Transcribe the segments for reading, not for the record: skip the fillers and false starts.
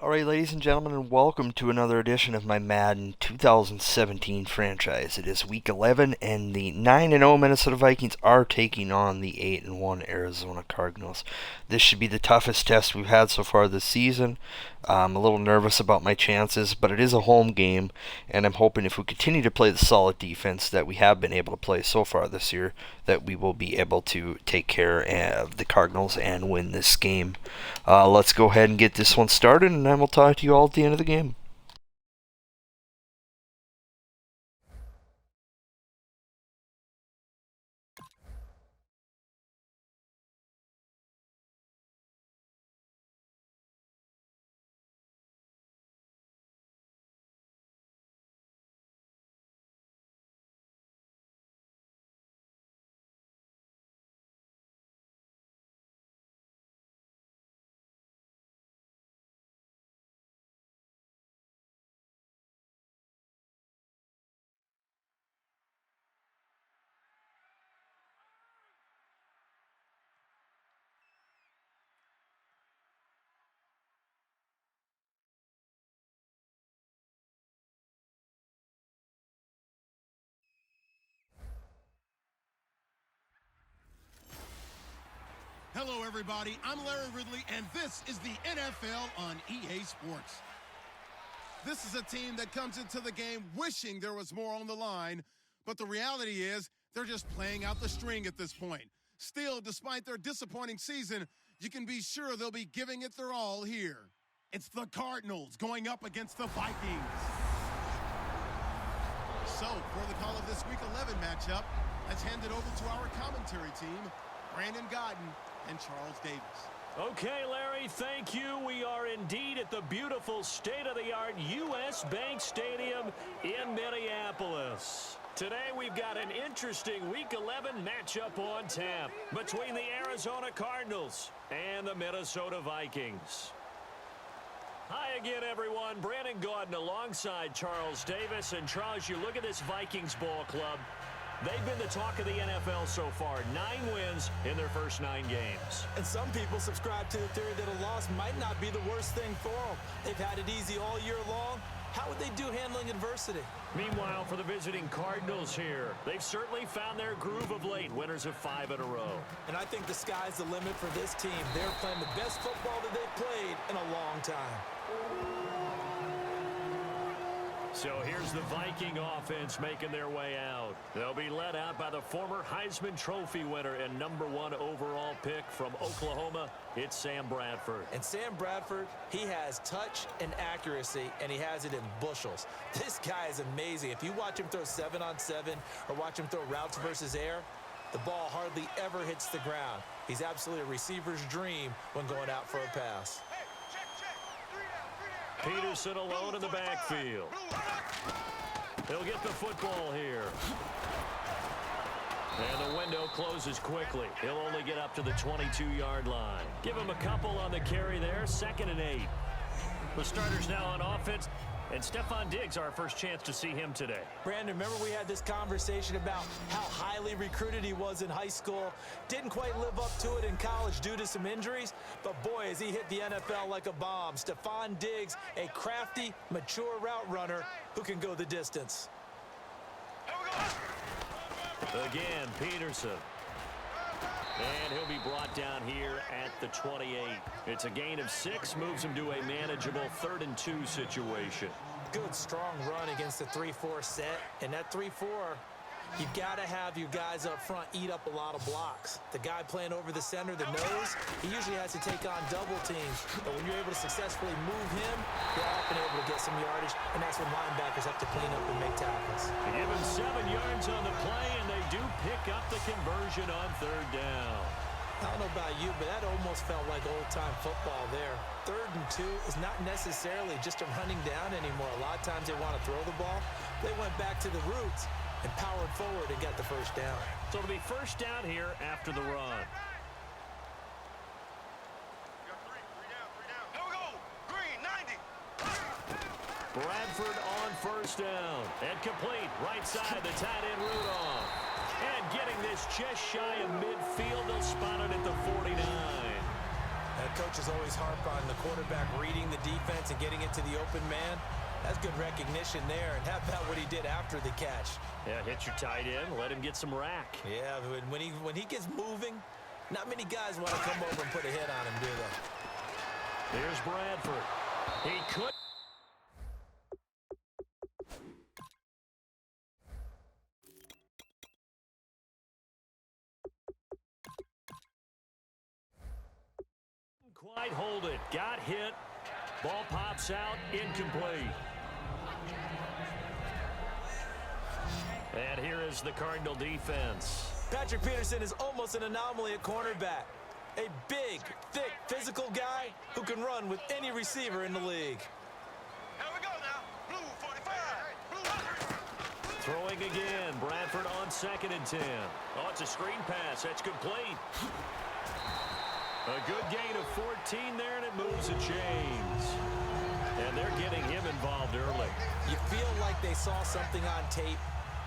Alright, ladies and gentlemen, and welcome to another edition of my Madden 2017 franchise. It is Week 11, and the 9-0 Minnesota Vikings are taking on the 8-1 Arizona Cardinals. This should be the toughest test we've had so far this season. I'm a little nervous about my chances, but it is a home game, and I'm hoping if we continue to play the solid defense that we have been able to play so far this year, that we will be able to take care of the Cardinals and win this game. Let's go ahead and get this one started, and then we'll talk to you all at the end of the game. Hello, everybody. I'm Larry Ridley, and this is the NFL on EA Sports. This is a team that comes into the game wishing there was more on the line, but the reality is they're just playing out the string at this point. Still, despite their disappointing season, you can be sure they'll be giving it their all here. It's the Cardinals going up against the Vikings. So, for the call of this Week 11 matchup, let's hand it over to our commentary team, Brandon Godden and Charles Davis. Okay, Larry, thank you. We are indeed at the beautiful state-of-the-art U.S. Bank Stadium in Minneapolis. Today we've got an interesting Week 11 matchup on tap between the Arizona Cardinals and the Minnesota Vikings. Hi again, everyone. Brandon Gaudin alongside Charles Davis. And Charles, you look at this Vikings ball club. They've been the talk of the NFL so far. 9 wins in their first 9 games. And some people subscribe to the theory that a loss might not be the worst thing for them. They've had it easy all year long. How would they do handling adversity? Meanwhile, for the visiting Cardinals here, they've certainly found their groove of late, winners of 5 in a row. And I think the sky's the limit for this team. They're playing the best football that they've played in a long time. So here's the Viking offense making their way out. They'll be led out by the former Heisman Trophy winner and #1 overall pick from Oklahoma. It's Sam Bradford. And Sam Bradford, he has touch and accuracy, and he has it in bushels. This guy is amazing. If you watch him throw 7-on-7 or watch him throw routes versus air, the ball hardly ever hits the ground. He's absolutely a receiver's dream when going out for a pass. Peterson alone in the backfield. He'll get the football here. And the window closes quickly. He'll only get up to the 22-yard line. Give him a couple on the carry there. 2nd and 8. The starters now on offense. And Stephon Diggs, our first chance to see him today. Brandon, remember we had this conversation about how highly recruited he was in high school. Didn't quite live up to it in college due to some injuries. But boy, has he hit the NFL like a bomb. Stephon Diggs, a crafty, mature route runner who can go the distance. Again, Peterson. And he'll be brought down here at the 28. It's a gain of 6, moves him to a manageable 3rd and 2 situation. Good, strong run against the 3-4 set. And that 3-4, you've got to have your guys up front eat up a lot of blocks. The guy playing over the center, the nose, he usually has to take on double teams. But when you're able to successfully move him, you're often able to get some yardage. And that's when linebackers have to clean up and make tackles. They give him 7 yards on the play, and they do pick up the conversion on 3rd down. I don't know about you, but that almost felt like old-time football there. 3rd and 2 is not necessarily just a running down anymore. A lot of times they want to throw the ball. They went back to the roots and powered forward and got the first down. So it'll be first down here after the run. Bradford on first down. And complete. Right side, the tight end Rudolph. And getting this just shy of midfield. They'll spot it at the 49. And coaches always harp on the quarterback reading the defense and getting it to the open man. That's good recognition there. And how about what he did after the catch? Yeah, hit your tight end, let him get some rack. Yeah, when he gets moving, not many guys want to come over and put a hit on him, do they? Here's Bradford. He could. Quite hold it. Got hit. Ball pops out. Incomplete. And here is the Cardinal defense. Patrick Peterson is almost an anomaly at cornerback. A big, thick, physical guy who can run with any receiver in the league. Here we go now. Blue 45. Blue. Throwing again. Bradford on 2nd and 10. Oh, it's a screen pass. That's complete. A good gain of 14 there, and it moves the chains. And they're getting him involved early. You feel like they saw something on tape,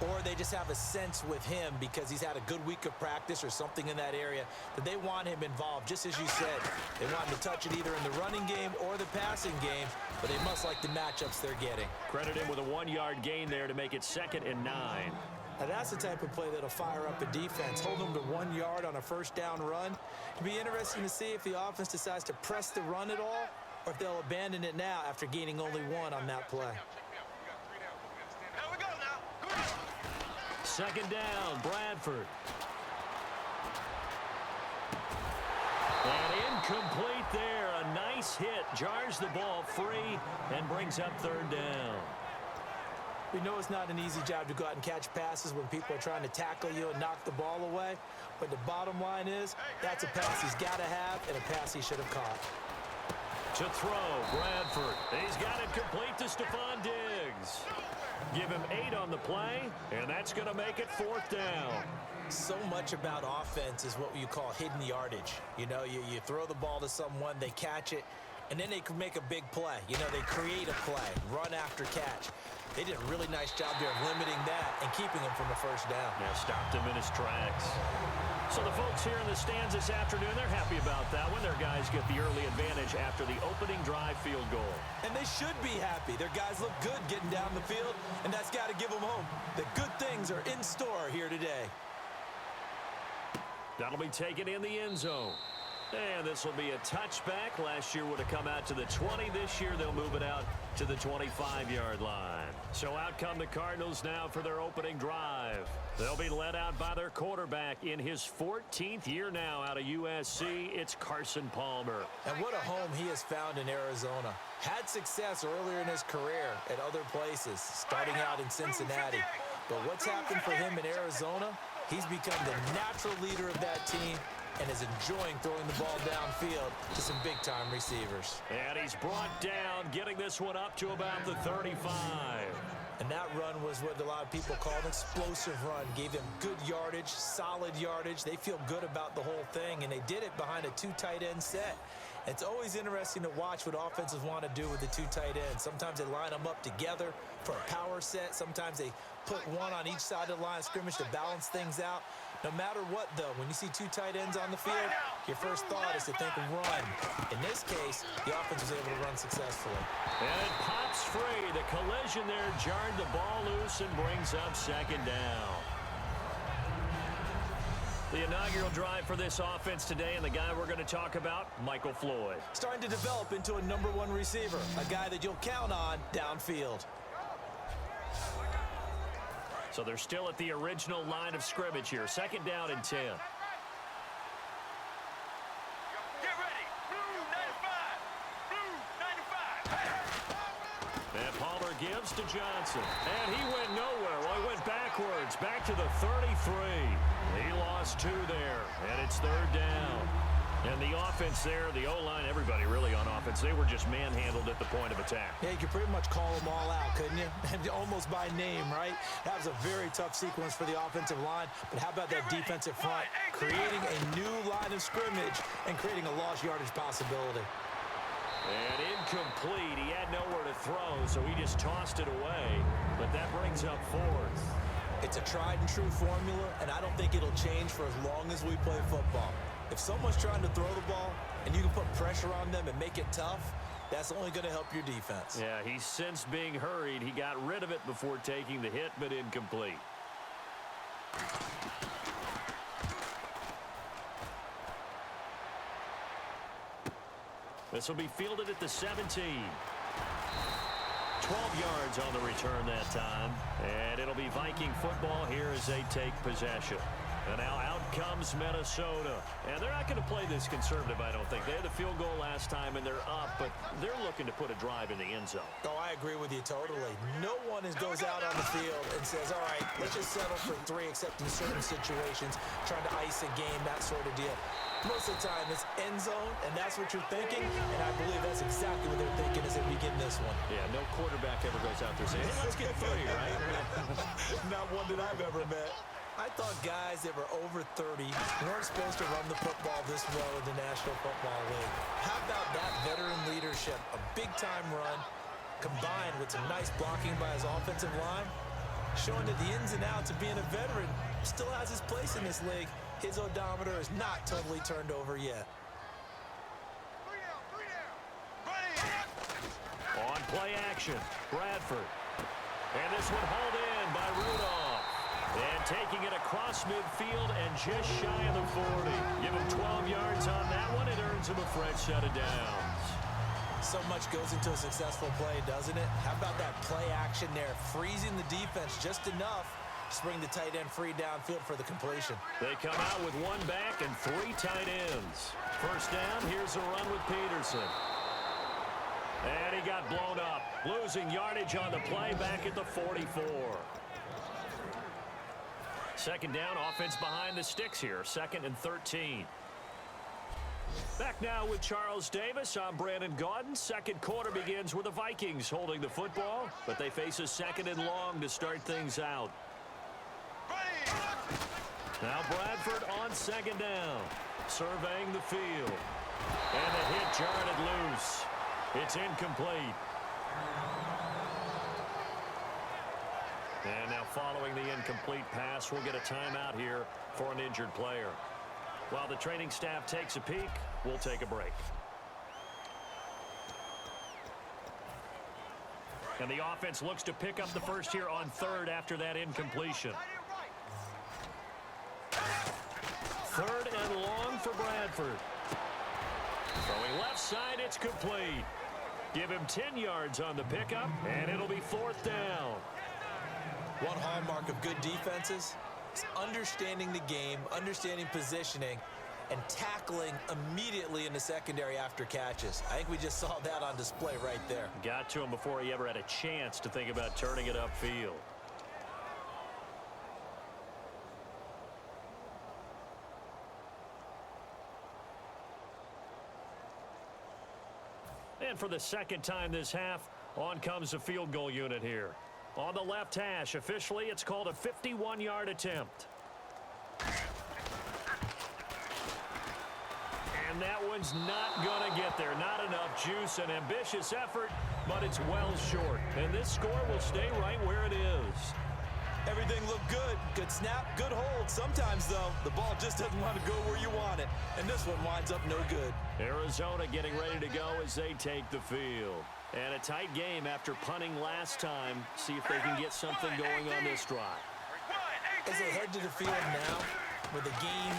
or they just have a sense with him because he's had a good week of practice or something in that area that they want him involved, just as you said. They want him to touch it either in the running game or the passing game, but they must like the matchups they're getting. Credit him with a 1-yard gain there to make it 2nd and 9. Now that's the type of play that'll fire up a defense. Hold them to 1 yard on a first down run. It'll be interesting to see if the offense decides to press the run at all or if they'll abandon it now after gaining only 1 on that play. Here we go now. 2nd down, Bradford. And incomplete there. A nice hit. Jars the ball free and brings up 3rd down. We know it's not an easy job to go out and catch passes when people are trying to tackle you and knock the ball away. But the bottom line is, that's a pass he's got to have and a pass he should have caught. To throw, Bradford. He's got it complete to Stephon Diggs. Give him 8 on the play, and that's going to make it 4th down. So much about offense is what you call hidden yardage. You know, you throw the ball to someone, they catch it, and then they can make a big play. You know, they create a play, run after catch. They did a really nice job there of limiting that and keeping him from the first down. Yeah, stopped him in his tracks. So the folks here in the stands this afternoon, they're happy about that when their guys get the early advantage after the opening drive field goal. And they should be happy. Their guys look good getting down the field, and that's got to give them hope that good things are in store here today. That'll be taken in the end zone. And this will be a touchback. Last year would have come out to the 20. This year they'll move it out to the 25-yard line. So out come the Cardinals now for their opening drive. They'll be led out by their quarterback in his 14th year now out of USC. It's Carson Palmer. And what a home he has found in Arizona. Had success earlier in his career at other places, starting out in Cincinnati. But what's happened for him in Arizona? He's become the natural leader of that team and is enjoying throwing the ball downfield to some big-time receivers. And he's brought down, getting this one up to about the 35. And that run was what a lot of people call an explosive run. Gave them good yardage, solid yardage. They feel good about the whole thing, and they did it behind a 2 tight end set. It's always interesting to watch what offenses want to do with the 2 tight ends. Sometimes they line them up together for a power set. Sometimes they put one on each side of the line of scrimmage to balance things out. No matter what, though, when you see 2 tight ends on the field, your first thought is to think run. In this case, the offense was able to run successfully. And it pops free. The collision there jarred the ball loose and brings up 2nd down. The inaugural drive for this offense today, and the guy we're going to talk about, Michael Floyd. Starting to develop into a #1 receiver, a guy that you'll count on downfield. So they're still at the original line of scrimmage here. 2nd down and 10. Get ready. Blue 95. Blue 95. And Palmer gives to Johnson. And he went nowhere. Well, he went backwards. Back to the 33. He lost 2 there. And it's 3rd down. And the offense there, the O-line, everybody really on offense, they were just manhandled at the point of attack. Yeah, you could pretty much call them all out, couldn't you? And almost by name, right? That was a very tough sequence for the offensive line. But how about that defensive front? Creating a new line of scrimmage and creating a lost yardage possibility. And incomplete. He had nowhere to throw, so he just tossed it away. But that brings up 4th. It's a tried and true formula, and I don't think it'll change for as long as we play football. If someone's trying to throw the ball and you can put pressure on them and make it tough, that's only going to help your defense. Yeah, he's since being hurried. He got rid of it before taking the hit, but incomplete. This will be fielded at the 17. 12 yards on the return that time. And it'll be Viking football here as they take possession. And now out comes Minnesota. And they're not going to play this conservative, I don't think. They had the field goal last time, and they're up, but they're looking to put a drive in the end zone. Oh, I agree with you totally. No one goes out on the field and says, all right, let's just settle for 3, except in certain situations, trying to ice a game, that sort of deal. Most of the time, it's end zone, and that's what you're thinking, and I believe that's exactly what they're thinking as they begin this one. Yeah, no quarterback ever goes out there saying, hey, let's get 3, right? Not one that I've ever met. I thought guys that were over 30 weren't supposed to run the football this well in the National Football League. How about that veteran leadership? A big-time run combined with some nice blocking by his offensive line, showing that the ins and outs of being a veteran still has his place in this league. His odometer is not totally turned over yet. 3 down. On play action, Bradford. And this one hauled in by Rudolph. And taking it across midfield and just shy of the 40. Give him 12 yards on that one. It earns him a fresh set of downs. So much goes into a successful play, doesn't it? How about that play action there? Freezing the defense just enough to bring the tight end free downfield for the completion. They come out with 1 back and 3 tight ends. First down, here's a run with Peterson. And he got blown up. Losing yardage on the play back at the 44. Second down, offense behind the sticks here. 2nd and 13. Back now with Charles Davis. I'm Brandon Gaudin. Second quarter begins with the Vikings holding the football, but they face a 2nd and long to start things out. Now Bradford on 2nd down, surveying the field. And the hit jarred it loose. It's incomplete. And now following the incomplete pass, we'll get a timeout here for an injured player. While the training staff takes a peek, we'll take a break. And the offense looks to pick up the first here on 3rd after that incompletion. 3rd and long for Bradford. Throwing left side, it's complete. Give him 10 yards on the pickup, and it'll be 4th down. One hallmark of good defenses is understanding the game, understanding positioning, and tackling immediately in the secondary after catches. I think we just saw that on display right there. Got to him before he ever had a chance to think about turning it upfield. And for the 2nd time this half, on comes the field goal unit here. On the left hash, officially, it's called a 51-yard attempt. And that one's not going to get there. Not enough juice, an ambitious effort, but it's well short. And this score will stay right where it is. Everything looked good. Good snap, good hold. Sometimes, though, the ball just doesn't want to go where you want it. And this one winds up no good. Arizona getting ready to go as they take the field. And a tight game after punting last time. See if they can get something going on this drive. As they head to the field now, with the game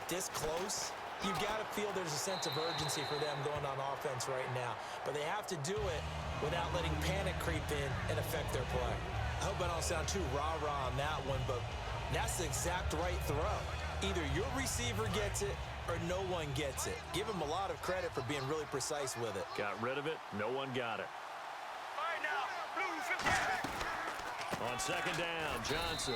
this close, you've got to feel there's a sense of urgency for them going on offense right now. But they have to do it without letting panic creep in and affect their play. I hope I don't sound too rah-rah on that one, but that's the exact right throw. Either your receiver gets it or no one gets it. Give him a lot of credit for being really precise with it. Got rid of it. No one got it. On 2nd down, Johnson.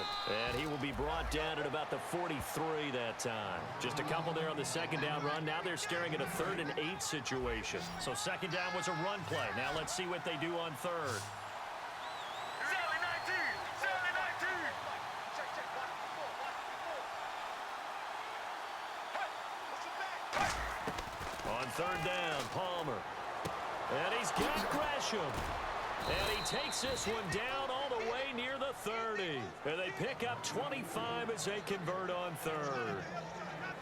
And he will be brought down at about the 43 that time. Just a couple there on the 2nd down run. Now they're staring at a 3rd and 8 situation. So 2nd down was a run play. Now let's see what they do on 3rd. On 3rd down, Palmer. And he's got Gresham. And he takes this one down all the way near the 30. And they pick up 25 as they convert on 3rd.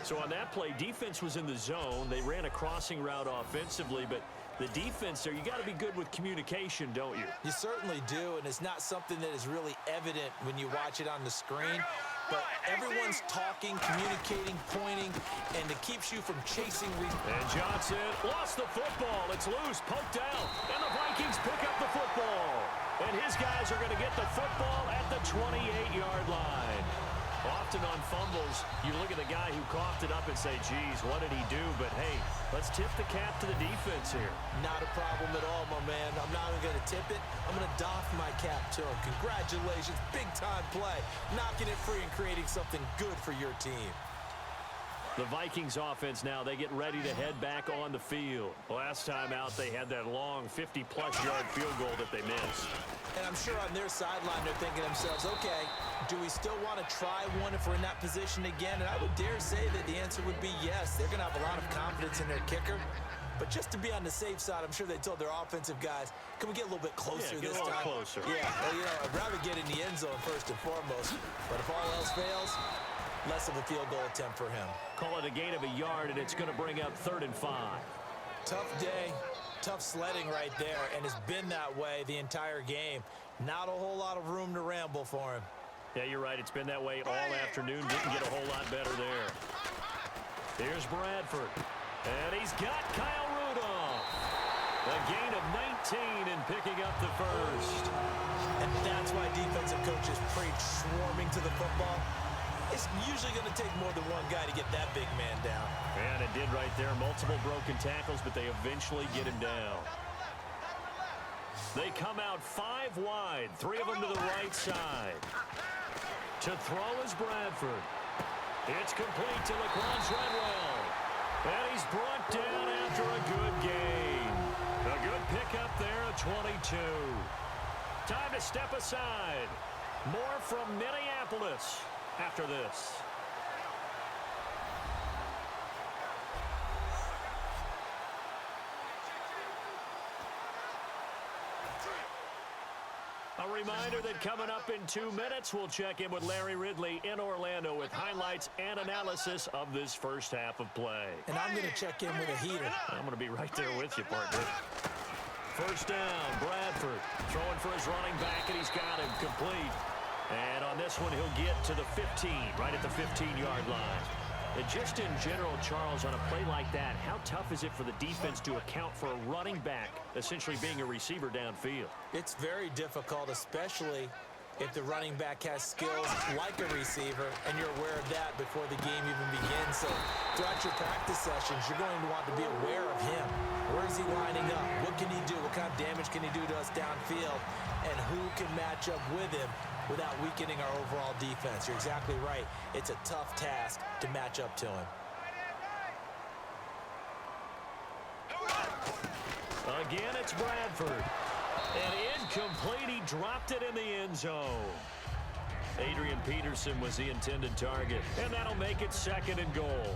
So on that play, defense was in the zone. They ran a crossing route offensively, but the defense there, you got to be good with communication, don't you? You certainly do, and it's not something that is really evident when you watch it on the screen. But everyone's talking, communicating, pointing, and it keeps you from chasing. And Johnson lost the football. It's loose, poked out, and the Vikings pick up the football. And his guys are going to get the football at the 28-yard line. Often on fumbles, you look at the guy who coughed it up and say, geez, what did he do? But, hey, let's tip the cap to the defense here. Not a problem at all, my man. I'm not even going to tip it. I'm going to doff my cap to him. Congratulations. Big-time play. Knocking it free and creating something good for your team. The Vikings offense now, they get ready to head back on the field. Last time out, they had that long 50-plus yard field goal that they missed. And I'm sure on their sideline, they're thinking to themselves, okay, do we still want to try one if we're in that position again? And I would dare say that the answer would be yes. They're going to have a lot of confidence in their kicker. But just to be on the safe side, I'm sure they told their offensive guys, can we get a little bit closer this time? Closer. Yeah, well, I'd rather get in the end zone first and foremost. But if all else fails, less of a field goal attempt for him. Call it a gain of a yard, and it's going to bring up 3rd and 5. Tough day, tough sledding right there, and it's been that way the entire game. Not a whole lot of room to ramble for him. Yeah, you're right. It's been that way all afternoon. Didn't get a whole lot better there. Here's Bradford, and he's got Kyle Rudolph. A gain of 19 in picking up the first. And that's why defensive coaches preach swarming to the football. It's usually going to take more than one guy to get that big man down. And it did right there. Multiple broken tackles, but they eventually get him down. They come out 5 wide, 3 of them to the right side. To throw is Bradford. It's complete to Laquan Treadwell. And he's brought down after a good gain. A good pickup there at 22. Time to step aside. More from Minneapolis after this. A reminder that coming up in 2 minutes, we'll check in with Larry Ridley in Orlando with highlights and analysis of this first half of play. And I'm going to check in with a heater. I'm going to be right there with you, partner. First down, Bradford throwing for his running back, and he's got him complete. And on this one, he'll get to the 15, right at the 15-yard line. And just in general, Charles, on a play like that, how tough is it for the defense to account for a running back essentially being a receiver downfield? It's very difficult, especially if the running back has skills like a receiver, and you're aware of that before the game even begins. So throughout your practice sessions, you're going to want to be aware of him. Where is he lining up? What can he do? What kind of damage can he do to us downfield? And who can match up with him without weakening our overall defense? You're exactly right. It's a tough task to match up to him. Again, it's Bradford. And incomplete. He dropped it in the end zone. Adrian Peterson was the intended target. And that'll make it 2nd and goal.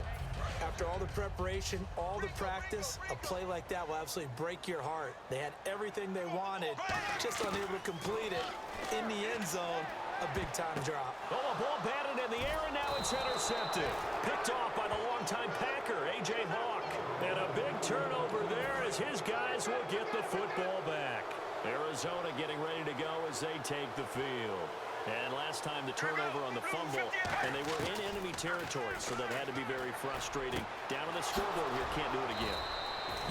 After all the preparation, all the practice, a play like that will absolutely break your heart. They had everything they wanted, just unable to complete it. In the end zone, a big-time drop. Oh, a ball batted in the air, and now it's intercepted. Picked off by the longtime Packer, A.J. Hawk. And a big turnover there as his guys will get the football back. Arizona getting ready to go as they take the field. And last time the turnover on the fumble, and they were in enemy territory, so that had to be very frustrating. Down on the scoreboard here, can't do it again.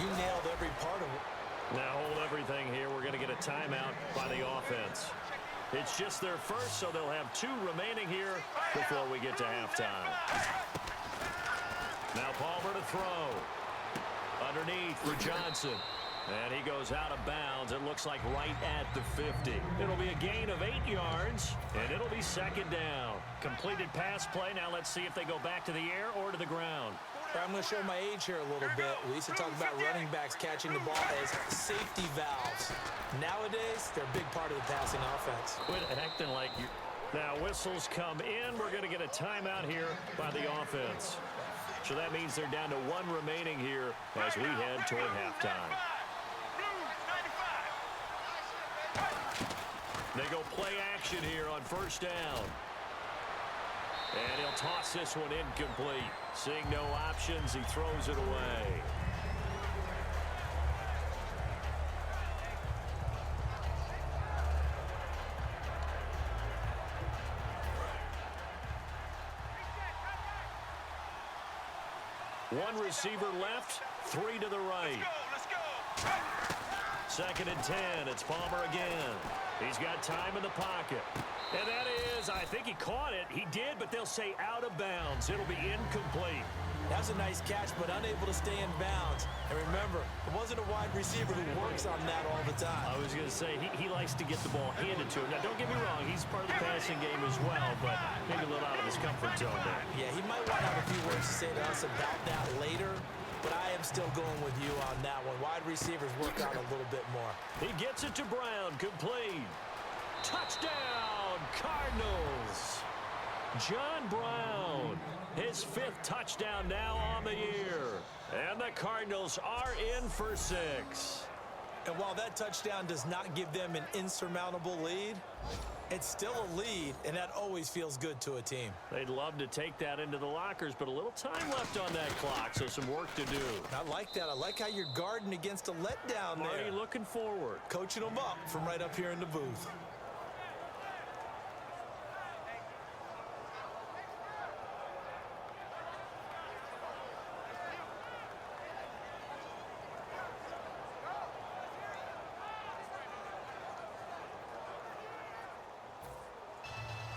You nailed every part of it. Now hold everything here. We're going to get a timeout by the offense. It's just their first, so they'll have 2 remaining here before we get to halftime. Now Palmer to throw. Underneath for Johnson. And he goes out of bounds. It looks like right at the 50. It'll be a gain of 8 yards, and it'll be 2nd down. Completed pass play. Now let's see if they go back to the air or to the ground. I'm going to show my age here a little bit. We used to talk about running backs catching the ball as safety valves. Nowadays, they're a big part of the passing offense. Quit acting like you. Now whistles come in. We're going to get a timeout here by the offense. So that means they're down to 1 remaining here as we head toward halftime. They go play action here on first down. And he'll toss this one incomplete. Seeing no options, he throws it away. One receiver left, three to the right. Let's go. 2nd and 10. It's Palmer again. He's got time in the pocket. And that is, I think he caught it. He did, but they'll say out of bounds. It'll be incomplete. That's a nice catch, but unable to stay in bounds. And remember, it wasn't a wide receiver who works on that all the time. I was going to say, he likes to get the ball handed to him. Now, don't get me wrong. He's part of the passing game as well, but maybe a little out of his comfort zone there. Yeah, he might want to have a few words to say to us about that later, but I am still going with you on that one. Wide receivers work out a little bit more. He gets it to Brown, complete. Touchdown, Cardinals. John Brown, his 5th touchdown now on the year. And the Cardinals are in for 6. And while that touchdown does not give them an insurmountable lead, it's still a lead, and that always feels good to a team. They'd love to take that into the lockers, but a little time left on that clock, so some work to do. I like that. I like how you're guarding against a letdown there. Marty looking forward. Coaching them up from right up here in the booth.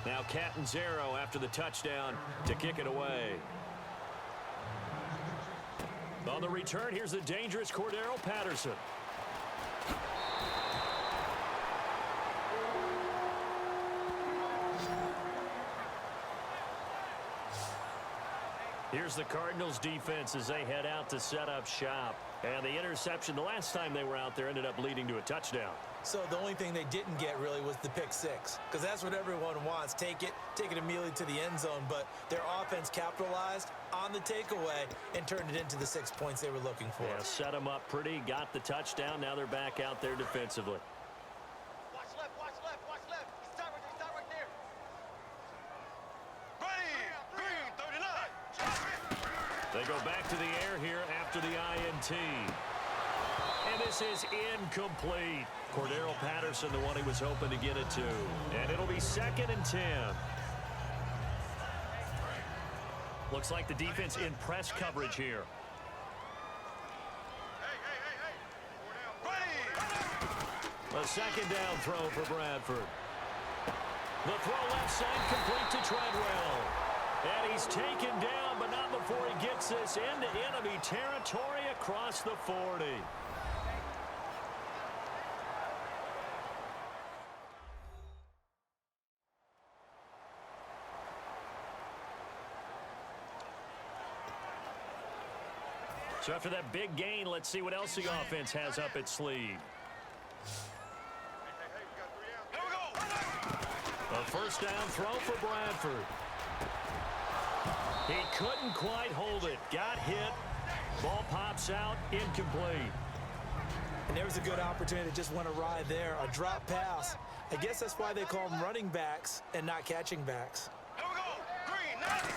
Now Catanzaro after the touchdown to kick it away. On the return, here's the dangerous Cordero Patterson. Here's the Cardinals defense as they head out to set up shop. And the interception the last time they were out there ended up leading to a touchdown. So the only thing they didn't get really was the pick six, because that's what everyone wants. Take it immediately to the end zone, but their offense capitalized on the takeaway and turned it into the 6 points they were looking for. Yeah, set them up pretty, got the touchdown. Now they're back out there defensively. Watch left, watch left, watch left. Stop right there. Ready, green, 39. They go back to the air here after the INT. And this is incomplete. Cordero Patterson, the one he was hoping to get it to. And it'll be 2nd and 10. Looks like the defense in press coverage here. A 2nd down throw for Bradford. The throw left side complete to Treadwell. And he's taken down, but not before he gets this into enemy territory across the 40. So after that big gain, let's see what else the offense has up its sleeve. A 1st down throw for Bradford. He couldn't quite hold it. Got hit. Ball pops out. Incomplete. And there was a good opportunity to just went awry there. A drop pass. I guess that's why they call them running backs and not catching backs. Here we go. Green, 90.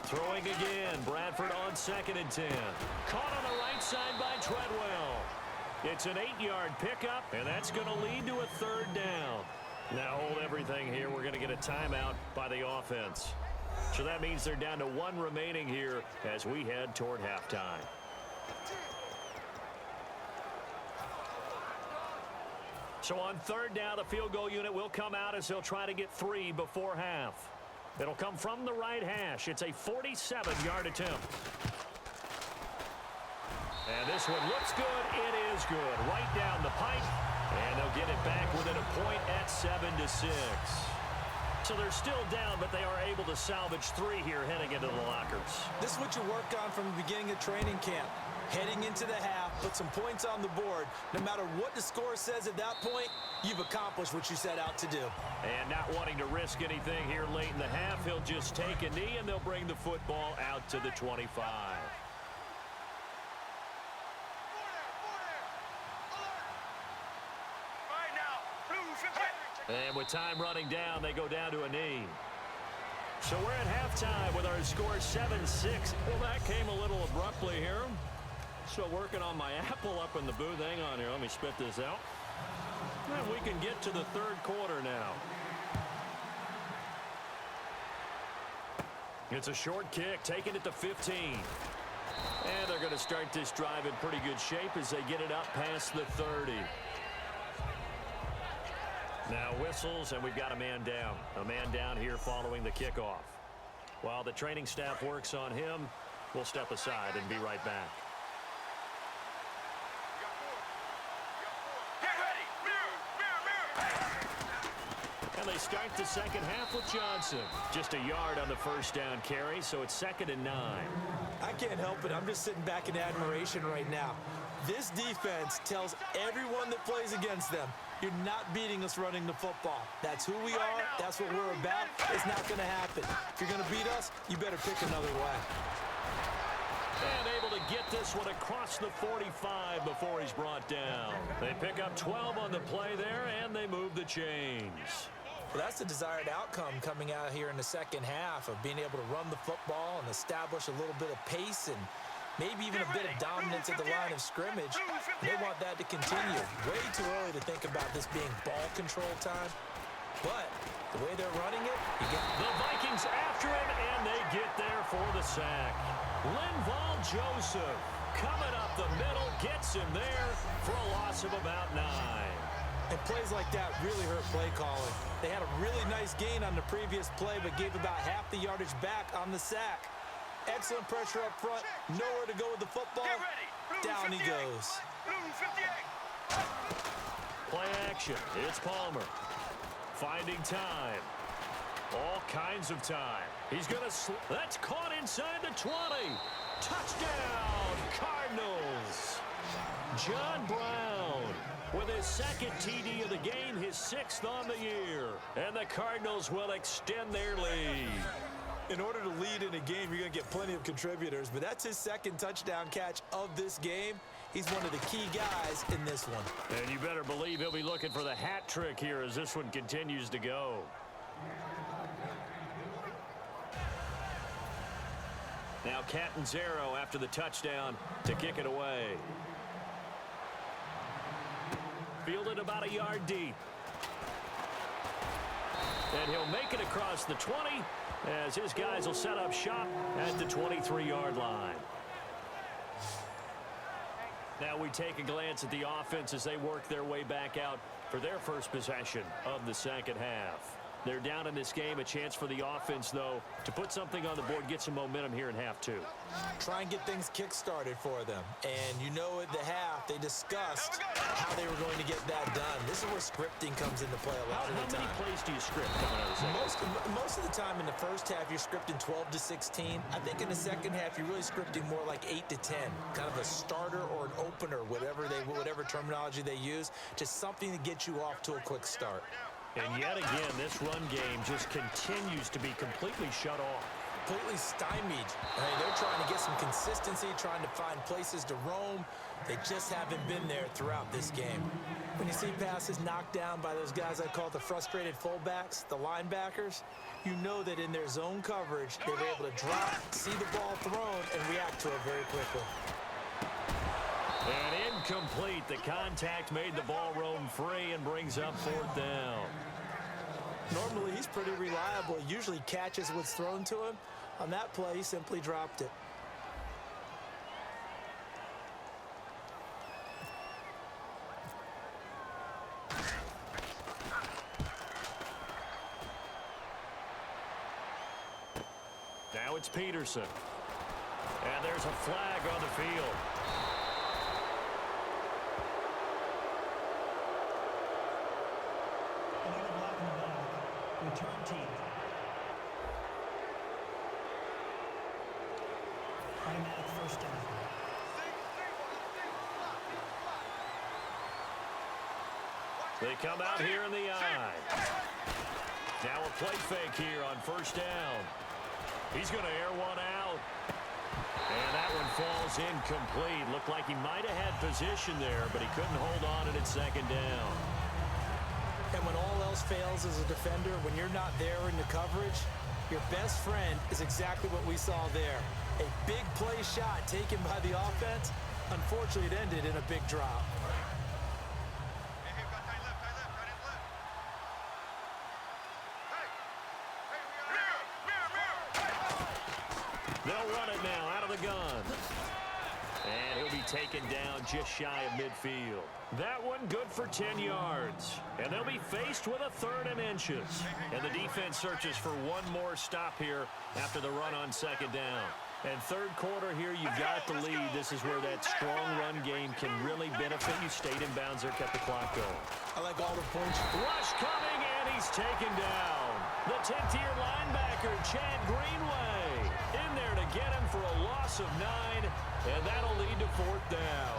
Throwing again. Bradford on 2nd and 10. Caught on the right side by Treadwell. It's an 8-yard pickup, and that's going to lead to a 3rd down. Now hold everything here. We're going to get a timeout by the offense. So that means they're down to 1 remaining here as we head toward halftime. So on 3rd down, the field goal unit will come out as they'll try to get 3 before half. It'll come from the right hash. It's a 47-yard attempt. And this one looks good. It is good. Right down the pipe. And they'll get it back within a point at 7-6. So they're still down, but they are able to salvage 3 here heading into the lockers. This is what you work on from the beginning of training camp. Heading into the half, put some points on the board. No matter what the score says at that point, you've accomplished what you set out to do. And not wanting to risk anything here late in the half, he'll just take a knee, and they'll bring the football out to the 25. Right now, Blues, And with time running down, they go down to a knee. So we're at halftime with our score 7-6. Well, that came a little abruptly here. So working on my apple up in the booth. Hang on here. Let me spit this out. And we can get to the third quarter now. It's a short kick, taking it to 15. And they're going to start this drive in pretty good shape as they get it up past the 30. Now whistles, and we've got a man down. A man down here following the kickoff. While the training staff works on him, we'll step aside and be right back. Get ready. Mirror. And they start the second half with Johnson. Just a yard on the first down carry, so it's 2nd and 9. I can't help it. I'm just sitting back in admiration right now. This defense tells everyone that plays against them, you're not beating us running the football. That's who we are. That's what we're about. It's not going to happen. If you're going to beat us, you better pick another way. And able to get this one across the 45 before he's brought down. They pick up 12 on the play there, and they move the chains. Well, that's the desired outcome coming out here in the second half of being able to run the football and establish a little bit of pace and maybe even a bit of dominance at the line of scrimmage. They want that to continue. Way too early to think about this being ball control time. But the way they're running it, you get the Vikings after him, and they get there for the sack. Linval Joseph coming up the middle, gets him there for a loss of about 9. And plays like that really hurt play calling. They had a really nice gain on the previous play, but gave about half the yardage back on the sack. Excellent pressure up front. Nowhere to go with the football. Down he goes. Play action. It's Palmer. Finding time. All kinds of time. He's going to... That's caught inside the 20. Touchdown, Cardinals. John Brown with his second TD of the game, his 6th on the year. And the Cardinals will extend their lead. In order to lead in a game, you're going to get plenty of contributors, but that's his second touchdown catch of this game. He's one of the key guys in this one. And you better believe he'll be looking for the hat trick here as this one continues to go. Now Catanzaro after the touchdown to kick it away. Fielded about a yard deep. And he'll make it across the 20 as his guys will set up shop at the 23-yard line. Now we take a glance at the offense as they work their way back out for their first possession of the second half. They're down in this game. A chance for the offense, though, to put something on the board, get some momentum here in half 2. Try and get things kick-started for them. And you know at the half, they discussed how they were going to get that done. This is where scripting comes into play a lot of the time. How many plays do you script coming out of the second? Most of the time in the first half, you're scripting 12 to 16. I think in the second half, you're really scripting more like 8 to 10. Kind of a starter or an opener, whatever terminology they use. Just something to get you off to a quick start. And yet again, this run game just continues to be completely shut off. Completely stymied. I mean, they're trying to get some consistency, trying to find places to roam. They just haven't been there throughout this game. When you see passes knocked down by those guys I call the frustrated fullbacks, the linebackers, you know that in their zone coverage, they were able to drop, see the ball thrown, and react to it very quickly. And incomplete. The contact made the ball roam free and brings up 4th down. Normally, he's pretty reliable. He usually catches what's thrown to him. On that play, he simply dropped it. Now it's Peterson. And there's a flag on the field. Return team. Automatic first down. They come out here in the eye. Now a play fake here on first down. He's going to air one out. And that one falls incomplete. Looked like he might have had position there, but he couldn't hold on and it's 2nd down. And And when all else fails as a defender, when you're not there in the coverage, your best friend is exactly what we saw there. A big play shot taken by the offense. Unfortunately, it ended in a big drop. Hey, hey, got tight left, right in left. Hey, hey, we got mirror. They'll run it now out of the gun. And he'll be taken down just shy of midfield. That one good for 10 yards. And they'll be faced with a 3rd and inches. And the defense searches for one more stop here after the run on 2nd down. And 3rd quarter here, you've got the lead. This is where that strong run game can really benefit you. Stayed in bounds there, kept the clock going. I like all the points. Rush coming, and he's taken down. The 10th-year linebacker, Chad Greenway, in there to get him for a loss of 9, and that'll lead to 4th down.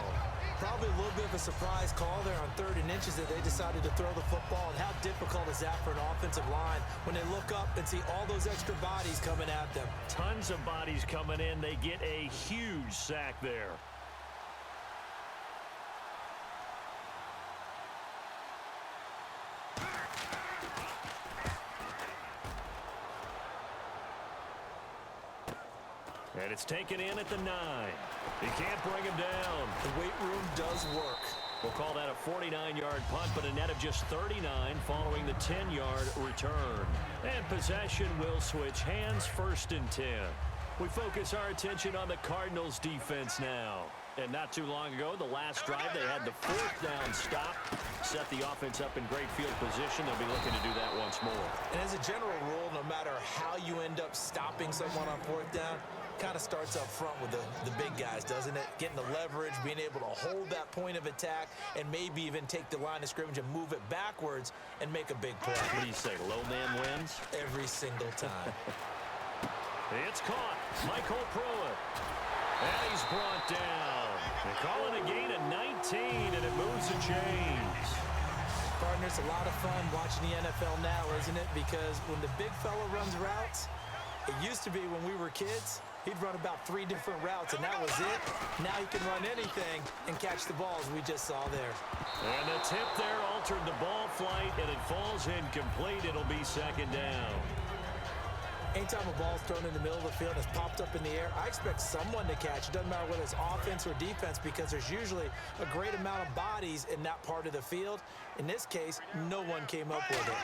Probably a little bit of a surprise call there on 3rd and inches that they decided to throw the football. And how difficult is that for an offensive line when they look up and see all those extra bodies coming at them? Tons of bodies coming in. They get a huge sack there. And it's taken in at the 9. He can't bring him down. The weight room does work. We'll call that a 49-yard punt, but a net of just 39 following the 10-yard return. And possession will switch hands, 1st and 10. We focus our attention on the Cardinals defense now. And not too long ago, the last drive, they had the 4th down stop. Set the offense up in great field position. They'll be looking to do that once more. And as a general rule, no matter how you end up stopping someone on 4th down, kind of starts up front with the big guys, doesn't it? Getting the leverage, being able to hold that point of attack, and maybe even take the line of scrimmage and move it backwards and make a big play. What do you say, low man wins? Every single time. It's caught. Michael Pruitt. And he's brought down. They call it a gain of 19, and it moves the chains. Partner, it's a lot of fun watching the NFL now, isn't it? Because when the big fella runs routes, it used to be when we were kids, he'd run about 3 different routes, and that was it. Now he can run anything and catch the balls we just saw there. And the tip there altered the ball flight, and it falls incomplete. It'll be 2nd down. Anytime a ball's thrown in the middle of the field and it's popped up in the air, I expect someone to catch. It doesn't matter whether it's offense or defense because there's usually a great amount of bodies in that part of the field. In this case, no one came up with it.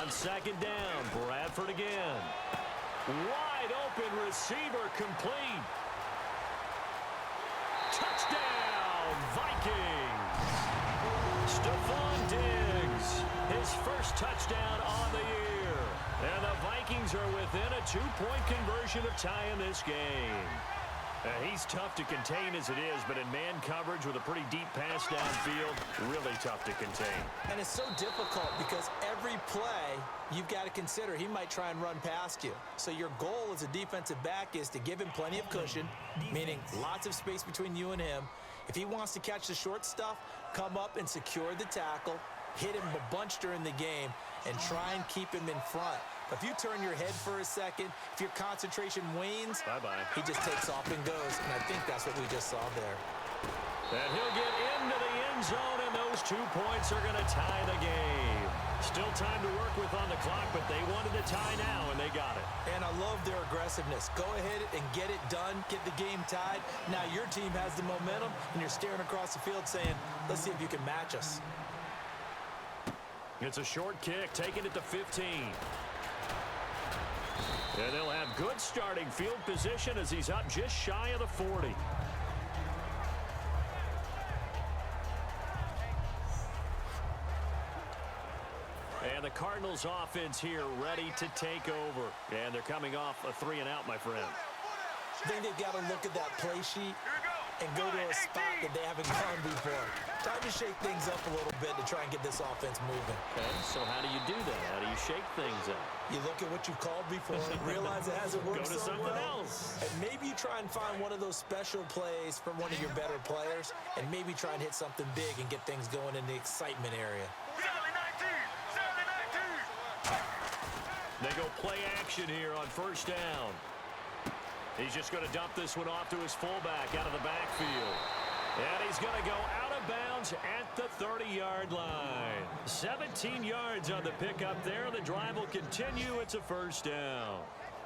On 2nd down, Bradford again. Wide open receiver complete. Touchdown, Vikings. Stephon Diggs, his first touchdown on the year. And the Vikings are within a 2-point conversion of tying this game. He's tough to contain as it is, but in man coverage with a pretty deep pass downfield, really tough to contain. And it's so difficult because every play you've got to consider he might try and run past you. So your goal as a defensive back is to give him plenty of cushion, meaning lots of space between you and him. If he wants to catch the short stuff, come up and secure the tackle, hit him a bunch during the game, and try and keep him in front. If you turn your head for a second, if your concentration wanes, bye-bye. He just takes off and goes, and I think that's what we just saw there. And he'll get into the end zone, and those 2 points are going to tie the game. Still time to work with on the clock, but they wanted to tie now, and they got it. And I love their aggressiveness. Go ahead and get it done, get the game tied. Now your team has the momentum, and you're staring across the field saying, let's see if you can match us. It's a short kick, taking it to 15. And they'll have good starting field position as he's up just shy of the 40. And the Cardinals offense here ready to take over. And they're coming off a 3-and-out, my friend. I think they've got to look at that play sheet and go to a spot that they haven't gone before. Time to shake things up a little bit to try and get this offense moving. Okay, so how do you do that? How do you shake things up? You look at what you've called before, realize it hasn't worked Go to so something well, else. and maybe you try and find one of those special plays from one of your better players, and maybe try and hit something big and get things going in the excitement area. They go play action here on 1st down. He's just going to dump this one off to his fullback out of the backfield. And he's going to go out of of bounds at the 30-yard line. 17 yards on the pickup there. The drive will continue. It's a first down.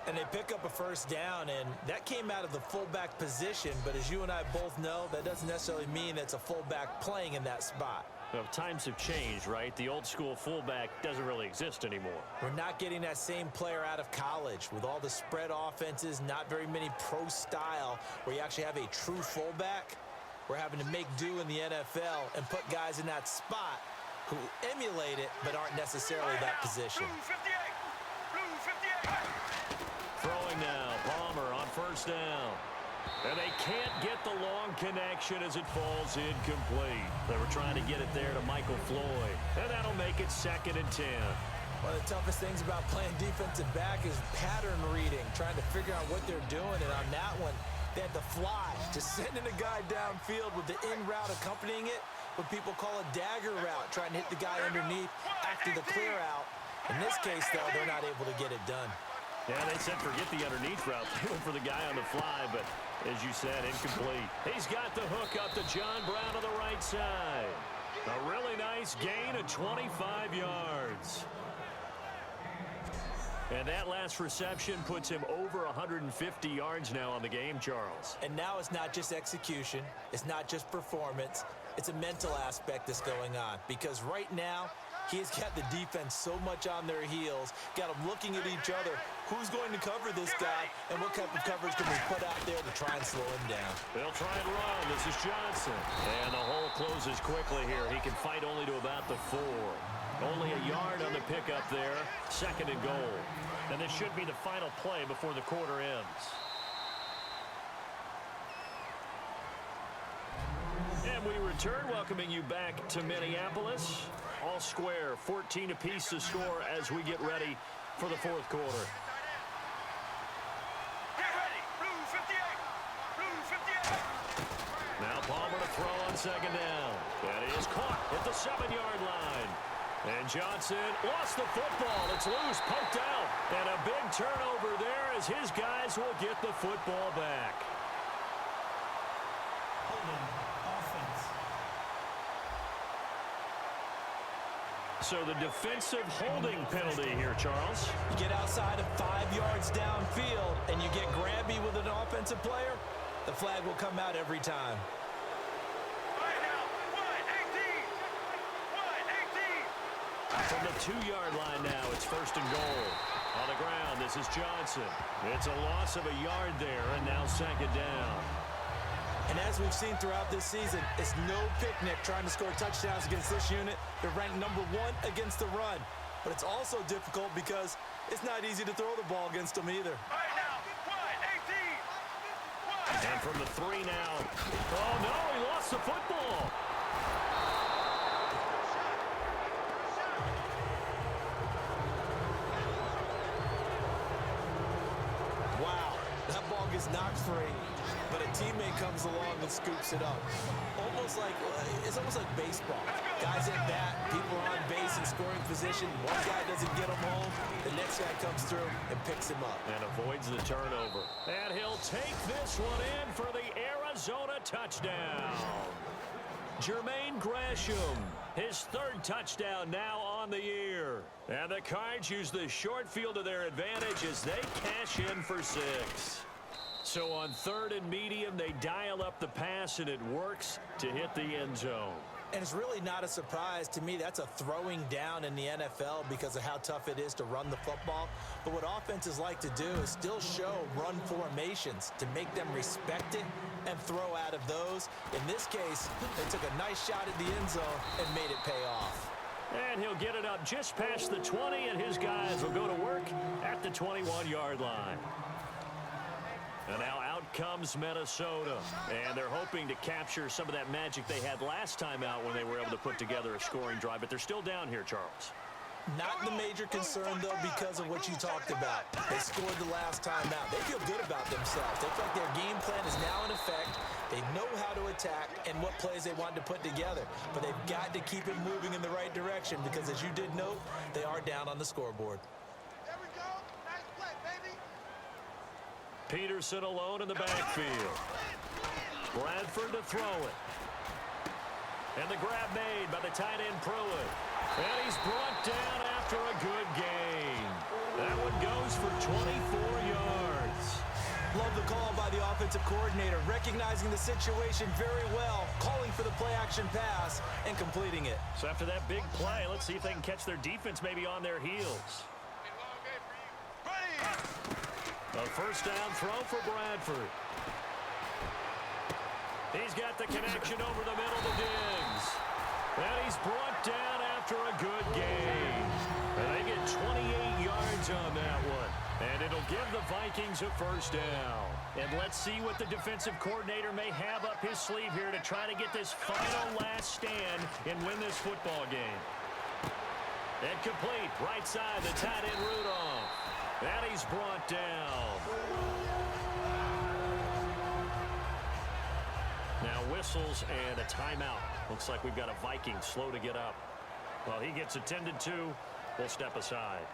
And they pick up a first down, and that came out of the fullback position. But as you and I both know, that doesn't necessarily mean it's a fullback playing in that spot. Well, times have changed, right? The old school fullback doesn't really exist anymore. We're not getting that same player out of college. With all the spread offenses, not very many pro style where you actually have a true fullback. We're having to make do in the NFL and put guys in that spot who emulate it but aren't necessarily that position. Blue 58. Blue 58. Throwing now, Palmer on first down. And they can't get the long connection as it falls incomplete. They were trying to get it there to Michael Floyd. And that'll make it 2nd and 10. One of the toughest things about playing defensive back is pattern reading, trying to figure out what they're doing. And on that one, they had to fly, just sending a guy downfield with the in route accompanying it, what people call a dagger route, trying to hit the guy underneath after the clear out. In this case, though, they're not able to get it done. Yeah, they said forget the underneath route. They went for the guy on the fly, but as you said, incomplete. He's got the hook up to John Brown on the right side. A really nice gain of 25 yards. And that last reception puts him over 150 yards now on the game, Charles. And now it's not just execution. It's not just performance. It's a mental aspect that's going on. Because right now, he's got the defense so much on their heels, got them looking at each other. Who's going to cover this guy, and what type of coverage can we put out there to try and slow him down? They'll try and run. This is Johnson. And the hole closes quickly here. He can fight only to about the 4. Only a yard on the pickup there. 2nd and goal. And this should be the final play before the quarter ends. And we return, welcoming you back to Minneapolis. All square, 14 apiece to score as we get ready for the 4th quarter. Get ready. Blue 58. Blue 58. Now Palmer to throw on 2nd down. That is caught at the 7-yard line. And Johnson lost the football. It's loose, poked out. And a big turnover there as his guys will get the football back. Holding offense. So the defensive holding penalty here, Charles. You get outside of 5 yards downfield, and you get grabby with an offensive player, the flag will come out every time. Right now. 118. 118. From the 2-yard line now, it's 1st and goal. On the ground, this is Johnson. It's a loss of a yard there, and now 2nd down. And as we've seen throughout this season, it's no picnic trying to score touchdowns against this unit. They're ranked number 1 against the run. But it's also difficult because it's not easy to throw the ball against them either. Right now. 118. And from the 3 now. Oh, no, he lost the football. Wow, that ball gets knocked free, but a teammate comes along and scoops it up. It's almost like baseball. Guys at bat, people are on base in scoring position. One guy doesn't get him home, the next guy comes through and picks him up. And avoids the turnover. And he'll take this one in for the Arizona touchdown. Jermaine Gresham, his 3rd touchdown now on the year. And the Cards use the short field to their advantage as they cash in for 6. So on 3rd and medium, they dial up the pass, and it works to hit the end zone. And it's really not a surprise to me. That's a throwing down in the NFL because of how tough it is to run the football. But what offenses like to do is still show run formations to make them respect it and throw out of those. In this case, they took a nice shot at the end zone and made it pay off. And he'll get it up just past the 20, and his guys will go to work at the 21-yard line. And now out comes Minnesota. And they're hoping to capture some of that magic they had last time out when they were able to put together a scoring drive. But they're still down here, Charles. Not the major concern, though, because of what you talked about. They scored the last time out. They feel good about themselves. They feel like their game plan is now in effect. They know how to attack and what plays they want to put together. But they've got to keep it moving in the right direction because, as you did note, they are down on the scoreboard. There we go. Nice play, baby. Peterson alone in the backfield. Bradford to throw it. And the grab made by the tight end Pruitt. And he's brought down after a good gain. That one goes for 24 yards. Love the call by the offensive coordinator, recognizing the situation very well, calling for the play-action pass, and completing it. So after that big play, let's see if they can catch their defense maybe on their heels. A first down throw for Bradford. He's got the connection over the middle to Diggs. And he's brought down after a good gain. And they get 28 yards on that one. And it'll give the Vikings a first down. And let's see what the defensive coordinator may have up his sleeve here to try to get this final last stand and win this football game. And complete, right side, the tight end Rudolph. And he's brought down. Now whistles and a timeout. Looks like we've got a Viking slow to get up. Well, he gets attended to. We'll step aside.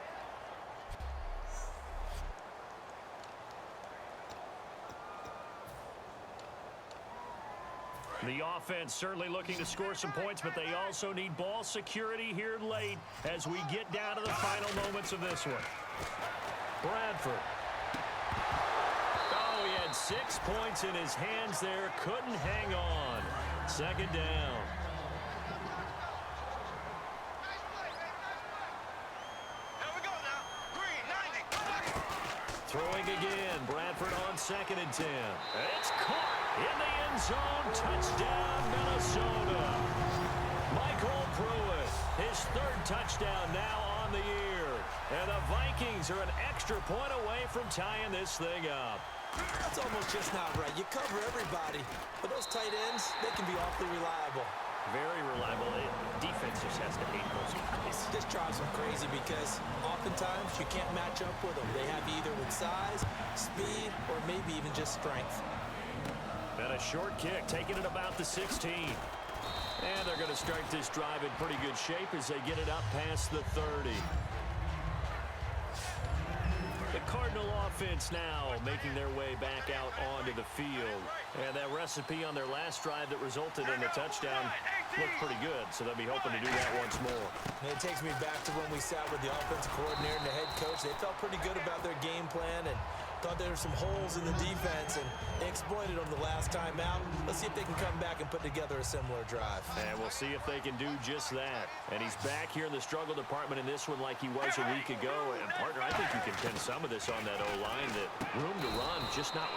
The offense certainly looking to score some points, but they also need ball security here late as we get down to the final moments of this one. Bradford. Oh, he had 6 points in his hands there. Couldn't hang on. Second down. Here we go now. Green, 90. Throwing again. Bradford on 2nd and 10. It's caught in the end zone. Touchdown, Minnesota. Michael Pruitt, his 3rd touchdown now on the year. And the Vikings are an extra point away from tying this thing up. That's almost just not right. You cover everybody, but those tight ends, they can be awfully reliable. Very reliable. Defense just has to hate those guys. This drives them crazy because oftentimes you can't match up with them. They have either with size, speed, or maybe even just strength. And a short kick, taking it about the 16. And they're going to start this drive in pretty good shape as they get it up past the 30. The Cardinal offense now making their way back out onto the field. And that recipe on their last drive that resulted in the touchdown looked pretty good, so they'll be hoping to do that once more. And it takes me back to when we sat with the offensive coordinator and the head coach. They felt pretty good about their game plan and thought there were some holes in the defense, and they exploited them the last time out. Let's see if they can come back and put together a similar drive. And we'll see if they can do just that. And he's back here in the struggle department in this one like he was a week ago. And, partner, I think you can pin some of this on that O-line, that room to run just not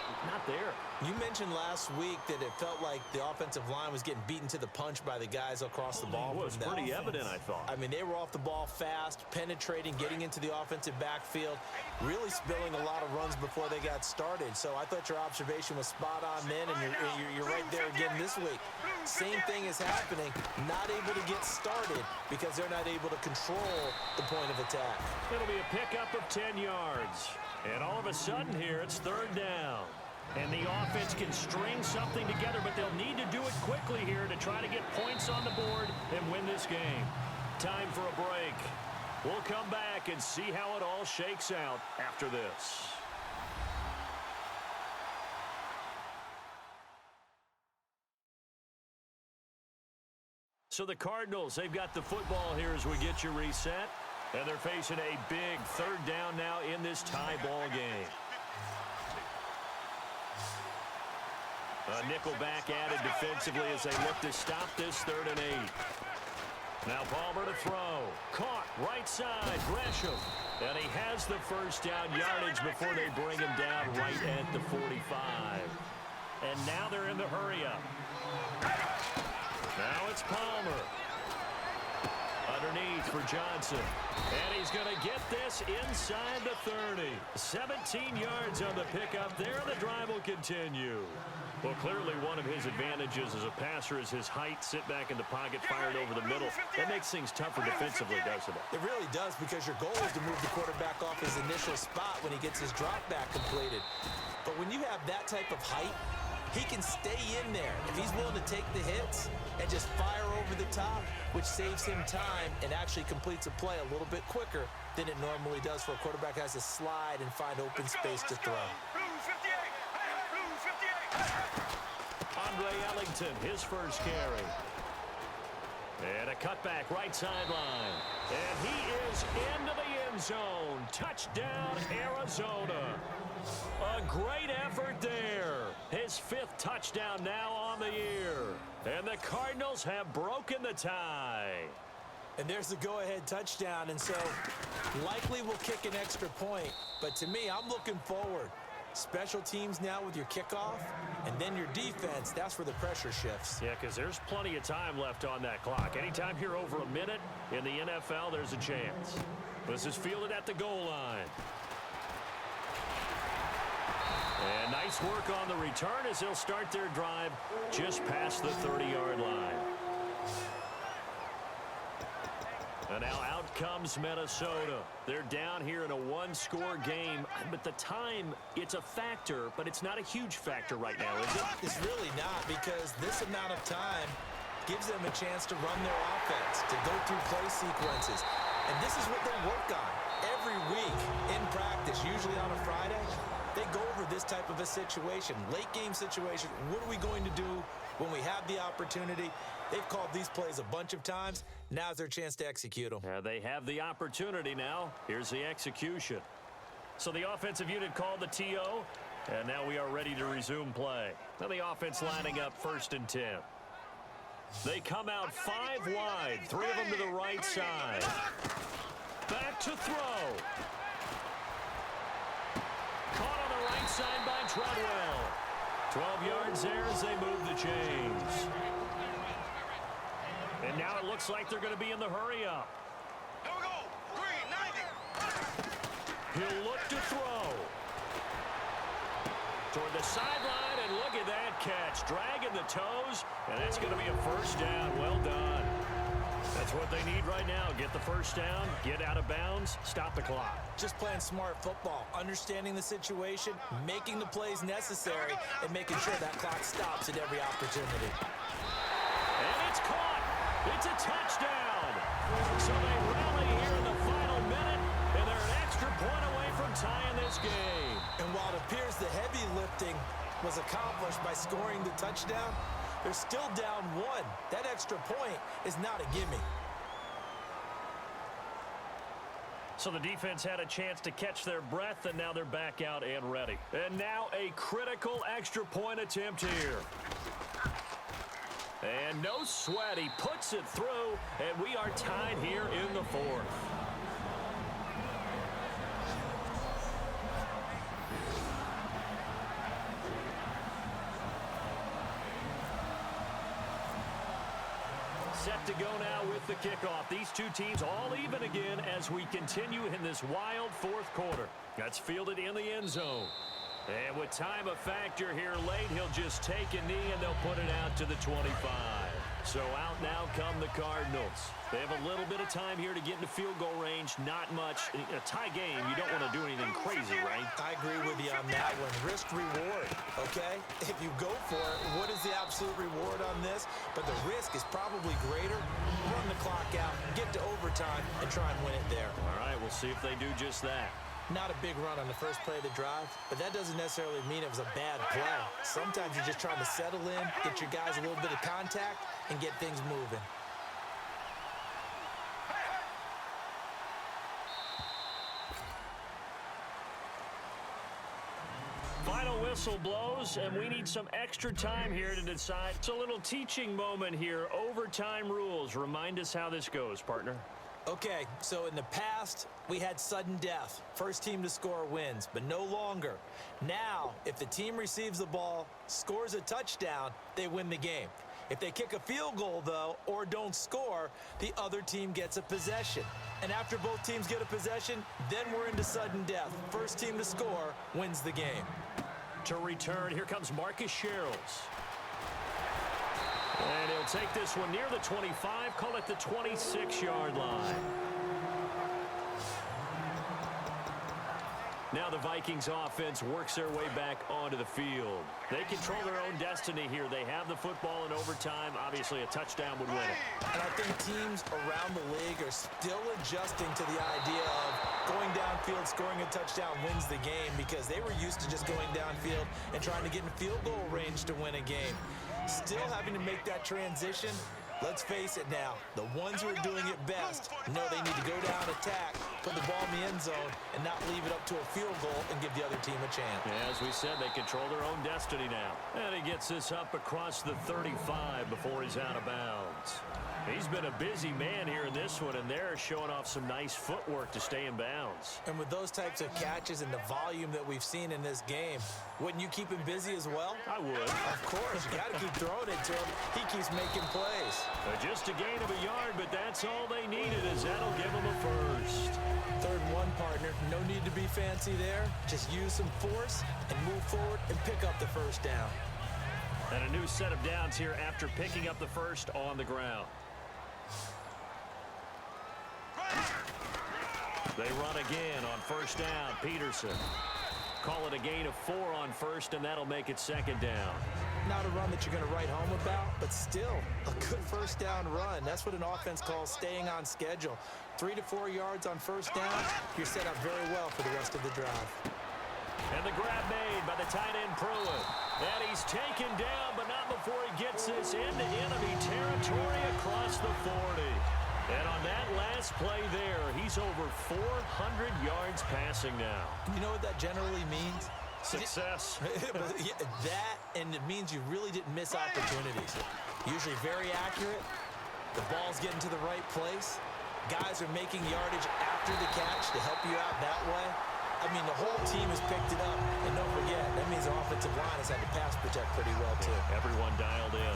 there. You mentioned last week that it felt like the offensive line was getting beaten to the punch by the guys across the ball. It was pretty evident, I thought. I mean, they were off the ball fast, penetrating, getting into the offensive backfield, really spilling a lot of runs before they got started. So I thought your observation was spot on then, and you're right there again this week. Same thing is happening, not able to get started because they're not able to control the point of attack. It'll be a pickup of 10 yards. And all of a sudden here, it's 3rd down. And the offense can string something together, but they'll need to do it quickly here to try to get points on the board and win this game. Time for a break. We'll come back and see how it all shakes out after this. So the Cardinals, they've got the football here as we get you reset. And they're facing a big 3rd down now in this tie ball game. A nickel back added defensively as they look to stop this 3rd and 8. Now Palmer to throw. Caught right side, Gresham. And he has the first down yardage before they bring him down right at the 45. And now they're in the hurry-up. Now it's Palmer. Underneath for Johnson. And he's going to get this inside the 30. 17 yards on the pickup there. The drive will continue. Well, clearly one of his advantages as a passer is his height. Sit back in the pocket, fired over the middle. That makes things tougher defensively, doesn't it? It really does, because your goal is to move the quarterback off his initial spot when he gets his drop back completed. But when you have that type of height, he can stay in there if he's willing to take the hits and just fire over the top, which saves him time and actually completes a play a little bit quicker than it normally does for a quarterback has to slide and find open space to throw. Andre Ellington, his first carry. And a cutback right sideline. And he is into the end zone. Touchdown, Arizona. A great effort there. His 5th touchdown now on the year. And the Cardinals have broken the tie. And there's the go-ahead touchdown, and so likely we'll kick an extra point. But to me, I'm looking forward. Special teams now with your kickoff, and then your defense, that's where the pressure shifts. Yeah, because there's plenty of time left on that clock. Anytime you're over a minute in the NFL, there's a chance. This is fielded at the goal line. And nice work on the return as they'll start their drive just past the 30-yard line. And now out comes Minnesota. They're down here in a one-score game, but the time, it's a factor, but it's not a huge factor right now, is it? It's really not, because this amount of time gives them a chance to run their offense, to go through play sequences. And this is what they work on every week in practice, usually on a Friday. They go over this type of a situation, late-game situation. What are we going to do when we have the opportunity? They've called these plays a bunch of times. Now's their chance to execute them. Yeah, they have the opportunity now. Here's the execution. So the offensive unit called the TO, and now we are ready to resume play. Now the offense lining up 1st and 10. They come out 5 wide, 3 of them to the right side. Back to throw. Caught on the right side by Treadwell. 12 yards there as they move the chains. And now it looks like they're going to be in the hurry-up. Here we go. Green, 90. He'll look to throw. Toward the sideline, and look at that catch. Dragging the toes, and that's going to be a 1st down. Well done. That's what they need right now. Get the 1st down, get out of bounds, stop the clock. Just playing smart football, understanding the situation, making the plays necessary, and making sure that clock stops at every opportunity. And it's caught. It's a touchdown. So they rally here in the final minute, and they're an extra point away from tying this game. And while it appears the heavy lifting was accomplished by scoring the touchdown, they're still down 1. That extra point is not a gimme. So the defense had a chance to catch their breath, and now they're back out and ready. And now a critical extra point attempt here. And no sweat, he puts it through, and we are tied here in the 4th. Set to go now with the kickoff. These two teams all even again as we continue in this wild 4th quarter. That's fielded in the end zone. And with time a factor here late, he'll just take a knee and they'll put it out to the 25. So out now come the Cardinals. They have a little bit of time here to get into field goal range. Not much. In a tie game, you don't want to do anything crazy, right? I agree with you on that one. Risk reward, okay? If you go for it, what is the absolute reward on this? But the risk is probably greater. Run the clock out, get to overtime, and try and win it there. All right, we'll see if they do just that. Not a big run on the first play of the drive, but that doesn't necessarily mean it was a bad play. Sometimes you're just trying to settle in, get your guys a little bit of contact, and get things moving. Final whistle blows, and we need some extra time here to decide. It's a little teaching moment here. Overtime rules. Remind us how this goes, partner. Okay, so in the past, we had sudden death. First team to score wins, but no longer. Now, if the team receives the ball, scores a touchdown, they win the game. If they kick a field goal, though, or don't score, the other team gets a possession. And after both teams get a possession, then we're into sudden death. First team to score wins the game. To return, here comes Marcus Sherrills. And he'll take this one near the 25, call it the 26-yard line. Now the Vikings offense works their way back onto the field. They control their own destiny here. They have the football in overtime. Obviously, a touchdown would win it. And I think teams around the league are still adjusting to the idea of going downfield, scoring a touchdown wins the game, because they were used to just going downfield and trying to get in field goal range to win a game. Still having to make that transition, Let's face it now, the ones who are doing it best know they need to go down, attack, put the ball in the end zone, and not leave it up to a field goal and give the other team a chance. Yeah, as we said, they control their own destiny now. And he gets this up across the 35 before he's out of bounds. He's been a busy man here in this one, and they're showing off some nice footwork to stay in bounds. And with those types of catches and the volume that we've seen in this game, wouldn't you keep him busy as well? I would. Of course, you got to keep throwing it to him. He keeps making plays. Just a gain of a yard, but that's all they needed, as that'll give them a first. 3rd and 1, partner. No need to be fancy there. Just use some force and move forward and pick up the first down. And a new set of downs here after picking up the first on the ground. They run again on first down. Peterson. Call it a gain of 4 on first, and that'll make it 2nd down. Not a run that you're going to write home about, but still a good first down run. That's what an offense calls staying on schedule. 3 to 4 yards on first down, you're set up very well for the rest of the drive. And the grab made by the tight end Pruitt. And he's taken down, but not before he gets this into enemy territory across the 40. And on that last play there, he's over 400 yards passing now. You know what that generally means? Success. Yeah, that, and it means you really didn't miss opportunities. Usually very accurate. The ball's getting to the right place. Guys are making yardage after the catch to help you out that way. I mean, the whole team has picked it up. And don't forget, that means the offensive line has had to pass protect pretty well, too. Everyone dialed in.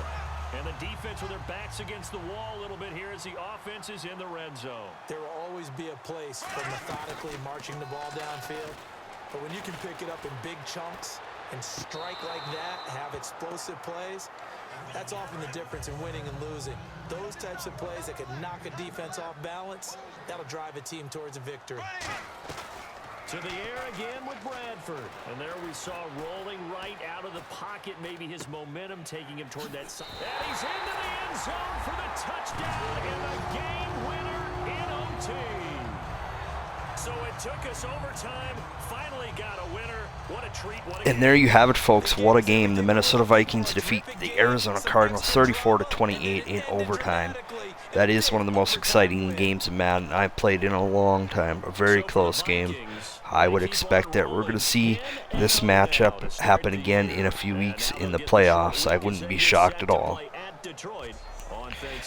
And the defense with their backs against the wall a little bit here as the offense is in the red zone. There will always be a place for methodically marching the ball downfield. But when you can pick it up in big chunks and strike like that, have explosive plays, that's often the difference in winning and losing. Those types of plays that can knock a defense off balance, that'll drive a team towards a victory. To the air again with Bradford. And there we saw rolling right out of the pocket, maybe his momentum taking him toward that side. And he's into the end zone for the touchdown and the game winner in OT. So it took us overtime, finally got a winner. What a treat. What a And there you have it, folks. What a game. The Minnesota Vikings defeat the Arizona Cardinals 34-28 in overtime. That is one of the most exciting games of Madden I've played in a long time. A very close game. I would expect that we're going to see this matchup happen again in a few weeks in the playoffs. I wouldn't be shocked at all.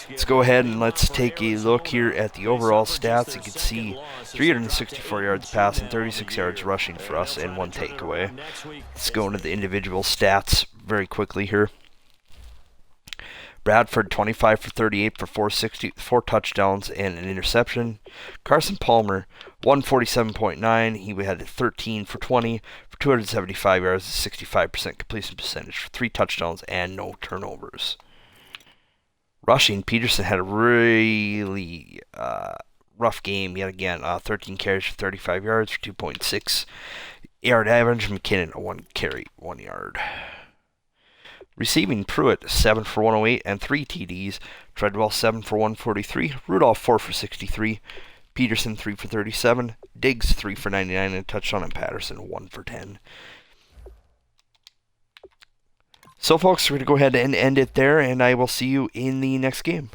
Let's go ahead and let's take a look here at the overall stats. You can see 364 yards passing, 36 yards rushing for us, and 1 takeaway. Let's go into the individual stats very quickly here. Bradford, 25 for 38 for 460, 4 touchdowns and an interception. Carson Palmer, 147.9. He had 13 for 20 for 275 yards, 65% completion percentage for 3 touchdowns and no turnovers. Rushing, Peterson had a really rough game yet again. 13 carries for 35 yards for 2.6 yard average. McKinnon, a 1 carry, 1 yard. Receiving, Pruitt, 7 for 108 and 3 TDs. Treadwell, 7 for 143. Rudolph, 4 for 63. Peterson, 3 for 37. Diggs, 3 for 99 and a touchdown. And Patterson, 1 for 10. So, folks, we're going to go ahead and end it there, and I will see you in the next game.